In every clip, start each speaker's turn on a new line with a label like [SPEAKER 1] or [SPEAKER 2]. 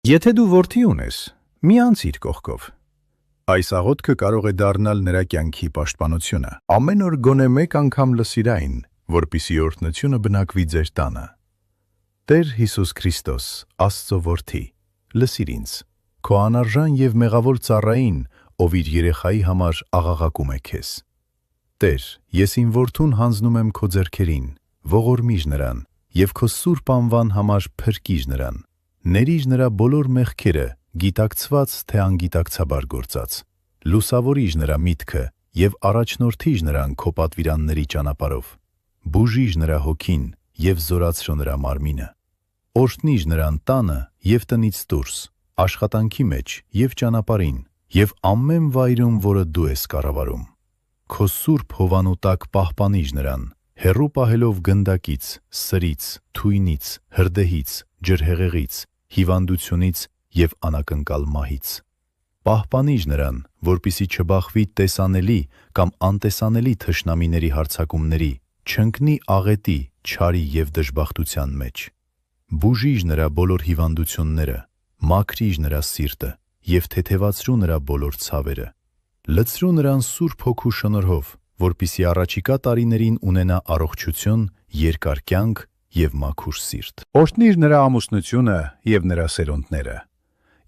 [SPEAKER 1] Եթե դու որդի ունես, մի անցիր կողքով։ Այս աղոթքը կարող է դառնալ նրա կյանքի պաշտպանությունը։ Ամեն օր գոնե մեկ անգամ լսիր այն, որպեսզի օրհնությունը բնակվի ձեր տանը։ Տեր Հիսուս Քրիստոս, Աստծո որդի, լսիր ինձ, քո անարժան և մեղավոր ծառային, ով իր երեխայի համար աղաղակում է քեզ։ Տեր, ես իմ որդուն հանձնում եմ քո ձեռքերին, ողորմիր նրան և քո սուրբ անվան համար փրկիր նրան։ Ներիր նրա բոլոր մեղքերը, գիտակցված թե անգիտակցաբար գործած։ Լուսավորիր նրա միտքը և առաջնորդիր նրան քո պատվիրանների ճանապարհով։ Բուժիր նրա հոգին և զորացրու նրա մարմինը։ Օրհնիր նրան տանը և տնից դուրս, աշխատանքի մեջ և ճանապարհին, և ամեն վայրում, որը դու ես կառավարում։ Քո սուրբ հովանու տակ պահպանիր նրան, հեռու պահելով գնդակից, սրից, թույնից, հրդեհից, ջրհեղեղից, հիվանդությունից և անակնկալ մահից։ Պահպանիր նրան, որպեսզի չբախվի տեսանելի կամ անտեսանելի թշնամիների հարձակումների, չընկնի աղետի, չարի և դժբախտության մեջ։ Բուժիր նրա բոլոր հիվանդությունները, մաքրիր նրա սիրտը և թեթևացրու նրա բոլոր ցավերը։ Լցրու նրան Սուրբ Հոգու շնորհով, որպեսզի առաջիկա տարիներին ունենա առողջություն, երկար կյանք և մաքուր սիրտ։ Օրհնիր նրա ամուսնությունը և նրա սերունդները,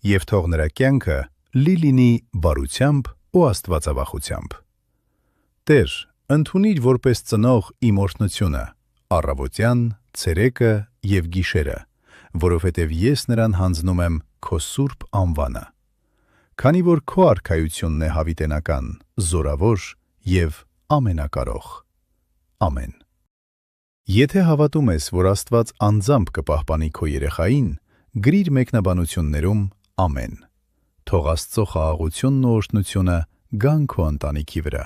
[SPEAKER 1] և թող նրա կյանքը լի լինի բարությամբ ու աստվածավախությամբ։ Տեր, ընդունիր որպես ծնող իմ օրհնությունը, առավոտյան, ցերեկը և գիշերը, որովհետև ես նրան հանձնում եմ քո սուրբ անվանը։ Քանի որ քո արքայությունն է հավիտենական, զորավոր և ամենակարող։ Ամեն։ Եթե հավատում ես, որ Աստված անձամբ կպահպանի քո երեխային, գրիր մեկնաբանություններում ամեն։ Թող Աստծո խաղաղությունն ու օրհնությունը գան քո ընտանիքի վրա։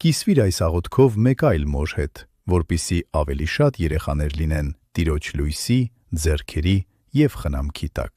[SPEAKER 1] Կիսվիր այս աղոթքով մեկ այլ մոր հետ, որպեսզի ավելի շատ երեխաներ լինեն Տիրոջ լույսի, ձեռքերի և խնամքի տակ։